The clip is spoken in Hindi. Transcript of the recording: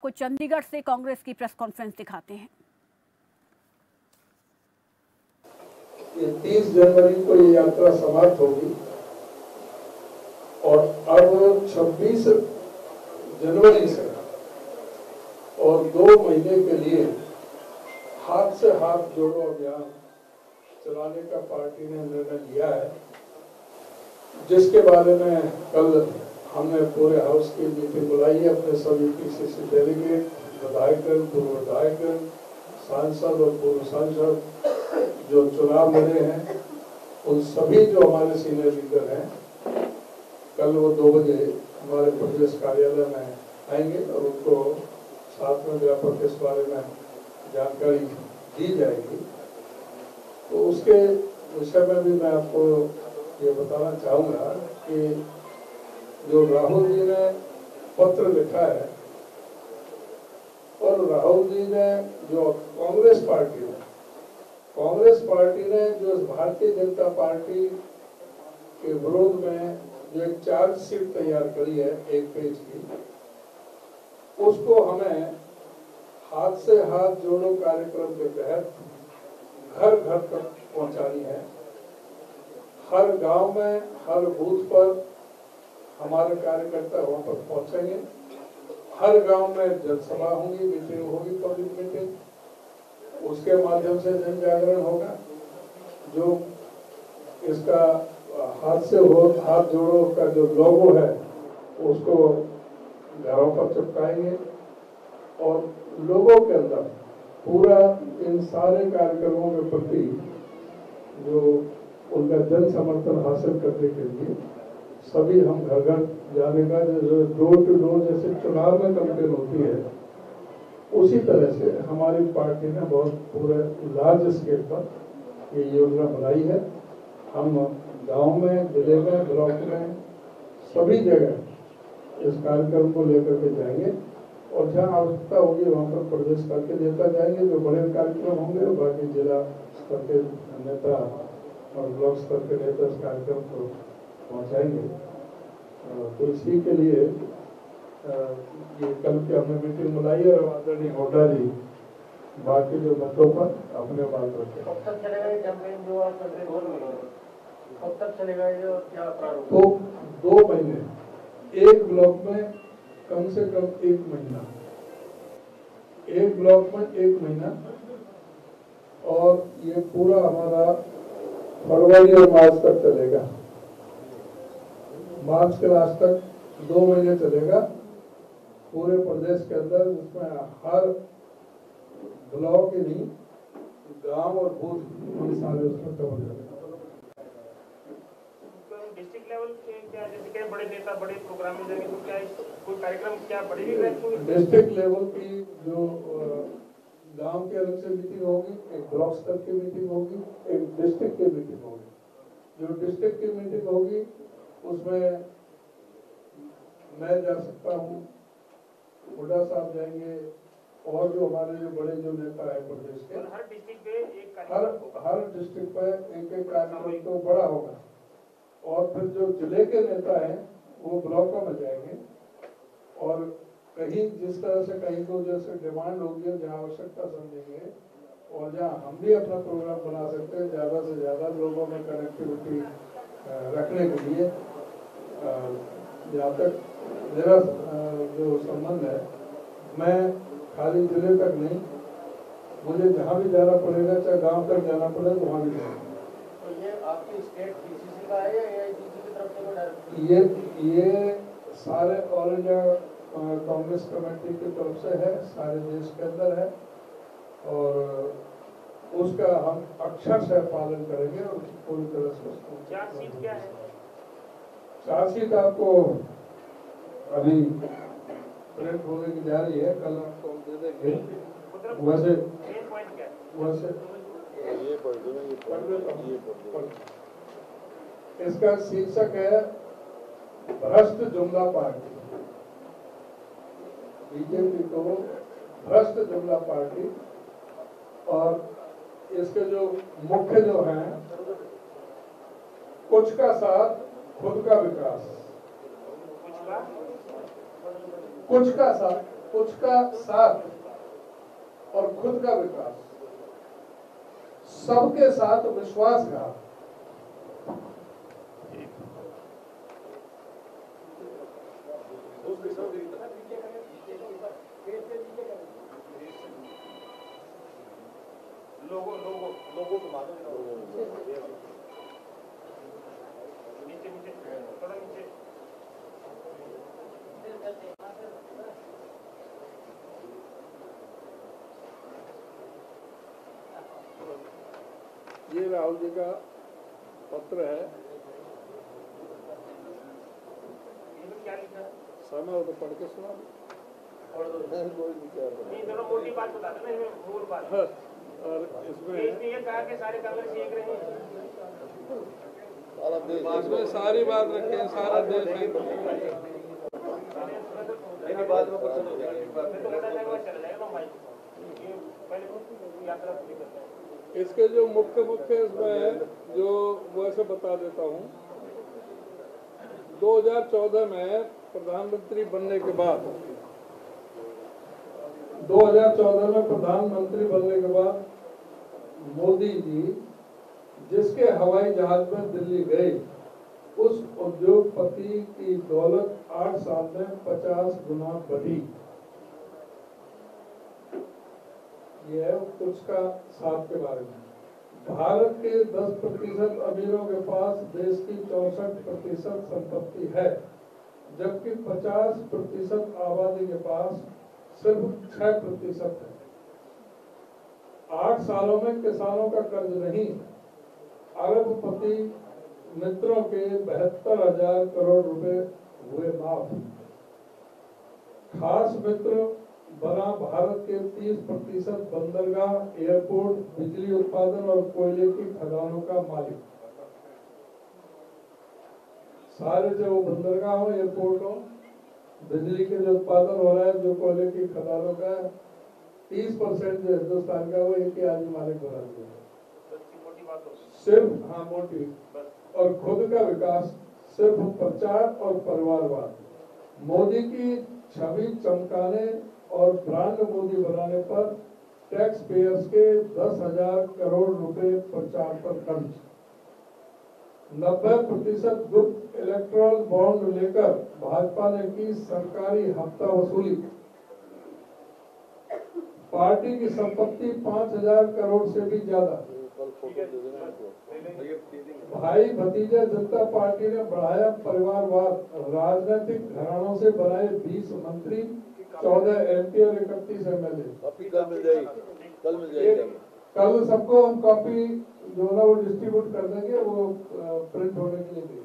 आपको चंडीगढ़ से कांग्रेस की प्रेस कॉन्फ्रेंस दिखाते हैं। ये 30 जनवरी को ये यात्रा समाप्त होगी और अब 26 जनवरी से और 2 महीने के लिए हाथ से हाथ जोड़ो अभियान चलाने का पार्टी ने निर्णय लिया है, जिसके बारे में कल हमने पूरे हाउस की मीटिंग बुलाई है। अपने सभी पीसीसी डेलीगेट, विधायकगण, पूर्व विधायकगण, सांसद और पूर्व सांसद जो चुनाव लड़े हैं, उन सभी जो हमारे सीनियर लीडर हैं, कल वो 2 बजे हमारे प्रदेश कार्यालय में आएंगे और उनको साथ में व्यापक इस बारे में जानकारी दी जाएगी। तो उसके विषय में भी मैं आपको ये बताना चाहूँगा कि जो राहुल जी ने पत्र लिखा है और राहुल जी ने जो कांग्रेस पार्टी ने जो भारतीय जनता पार्टी के विरोध में जो एक चार्जशीट तैयार करी है 1 पेज की, उसको हमें हाथ से हाथ जोड़ो कार्यक्रम के तहत घर घर तक पहुंचानी है। हर गांव में, हर बूथ पर हमारे कार्यकर्ता वहां पर पहुंचेंगे। हर गांव में जनसभा होगी, मीटिंग होगी, पब्लिक मीटिंग, उसके माध्यम से जन जागरण होगा। जो इसका हाथ जोड़ो का जो लोगो है उसको घरों पर चिपकाएंगे और लोगों के अंदर पूरा इन सारे कार्यक्रमों के प्रति जो उनका जन समर्थन हासिल करने के लिए सभी हम घर घर जाने का, जो डोर टू डोर जैसे चुनाव में कैंपेन होती है, उसी तरह से हमारी पार्टी ने बहुत पूरे लार्ज स्केल पर ये योजना बनाई है। हम गांव में, जिले में, ब्लॉक में, सभी जगह इस कार्यक्रम को लेकर के जाएंगे और जहाँ आवश्यकता होगी वहाँ पर प्रदेश करके देता जाएंगे। जो बड़े कार्यक्रम होंगे बाकी जिला स्तर के नेता और ब्लॉक स्तर के नेता इस कार्यक्रम को पहुँचाएंगे। तो इसी के लिए ये कल की हमने मीटिंग बुलाई है और आदरणीय होड्डा जी बाकी जो मुद्दों पर अपने बात रखें। कब तक चलेगा ये कैंपेन जो आप कर रहे हैं? कब तक चलेगा ये और क्या प्रारूप? तो 2 महीने, एक ब्लॉक में कम से कम 1 महीना, एक ब्लॉक में 1 महीना, और ये पूरा हमारा फरवरी और मार्च तक चलेगा। मार्च के लास्ट तक 2 महीने चलेगा पूरे प्रदेश के अंदर, जिसमें हर ब्लॉक ही नहीं, गांव और बूथ सारे उसमें कवर करेगा। डिस्ट्रिक्ट लेवल के क्या, जैसे कि बड़े नेता बड़े प्रोग्राम में जाएंगे, तो क्या कोई कार्यक्रम क्या बढ़ेगी? डिस्ट्रिक्ट लेवल की जो गांव के अलग से मीटिंग होगी, एक ब्लॉक स्तर की मीटिंग होगी, एक डिस्ट्रिक्ट की मीटिंग होगी। जो डिस्ट्रिक्ट की मीटिंग होगी उसमें मैं जा सकता हूँ, हुड्डा साहब जाएंगे और जो हमारे जो बड़े जो नेता है प्रदेश के, हर डिस्ट्रिक्ट पे एक हर डिस्ट्रिक्ट पे एक कार्यक्रम तो बड़ा होगा। और फिर जो जिले के नेता हैं वो ब्लॉकों में जाएंगे और कहीं जिस तरह से कहीं को जैसे डिमांड होगी, जहाँ आवश्यकता समझेंगे और जहाँ हम भी अपना प्रोग्राम बना सकते हैं ज़्यादा से ज़्यादा लोगों में कनेक्टिविटी रखने के लिए। जहाँ तक मेरा जो संबंध है, मैं खाली जिले तक नहीं, मुझे जहाँ भी जाना पड़ेगा, चाहे गांव तक जाना पड़ेगा, वहाँ भी जाएंगे। तो ये आपकी स्टेट पीसीसी का है या एआईसीसी की तरफ से डायरेक्ट? ये सारे ऑल इंडिया कांग्रेस कमेटी की तरफ से है, सारे देश के अंदर है और उसका हम अक्षर से पालन करेंगे और पूरी तरह से उसको। चार्जशीट क्या है? चार्जशीट आपको अभी प्रिंट होने की जा रही है, कल आपको हम दे देंगे। वैसे इसका शीर्षक है भ्रष्ट जुमला पार्टी। बीजेपी को भ्रष्ट जुमला पार्टी, और इसके जो मुख्य जो हैं, कुछ का साथ खुद का विकास, कुछ का साथ कुछ का साथ और खुद का विकास, सबके साथ विश्वासघात। लोगों को मालूम नीचे नीचे थोड़ा नीचे। ये राहुल जी का पत्र है। क्या लिखा है? समय हो तो पढ़ के सुना नहीं, थोड़ा मोटी बात बता देना, मूल बात। और इसमें ये कहा कि सारे कांग्रेस एक रहे हैं। इसमें सारी बात रखे, सारा देश है। बाद में तो पता चला जाएगा ना भाई, ये पहले यात्रा पूरी करते हैं। इसके जो मुख्य इसमें है, जो वैसे बता देता हूँ। 2014 में प्रधानमंत्री बनने के बाद 2014 में प्रधानमंत्री बनने के बाद मोदी जी जिसके हवाई जहाज में दिल्ली गए, उस उद्योगपति की दौलत 8 साल में 50 गुना बढ़ी। यह है कुछ का साथ के बारे में। भारत के 10% अमीरों के पास देश की 64% संपत्ति है, जबकि 50% आबादी के पास सिर्फ 6% है। 8 सालों में किसानों का कर्ज नहीं, अरबपति मित्रों के 72,000 करोड़ रुपए हुए माफ। खास मित्र बना भारत के 30% बंदरगाह, एयरपोर्ट, बिजली उत्पादन और कोयले की खदानों का मालिक। सारे जो बंदरगाह हो, एयरपोर्ट हो, बिजली के जो उत्पादन हो रहा है, जो कोयले की खदानों का 30% जो हिंदुस्तान का, वो एक ही आदमी मालिक बना दिया। सिर्फ मोटी और खुद का विकास, सिर्फ प्रचार और परिवारवाद। मोदी की छवि चमकाने और ब्रांड मोदी बनाने पर टैक्स पेयर्स के 10,000 करोड़ रुपए प्रचार पर खर्च। 90% गुप्त इलेक्ट्रल बॉन्ड लेकर भाजपा ने की सरकारी हफ्ता वसूली। पार्टी की संपत्ति 5,000 करोड़ से भी ज्यादा। भाई भतीजा जनता पार्टी ने बढ़ाया परिवारवाद। राजनीतिक घरानों से बनाए 20 मंत्री, 14 MP और 31 MLA। कल सबको हम कॉपी जो ना वो डिस्ट्रीब्यूट कर देंगे, वो प्रिंट होने के लिए।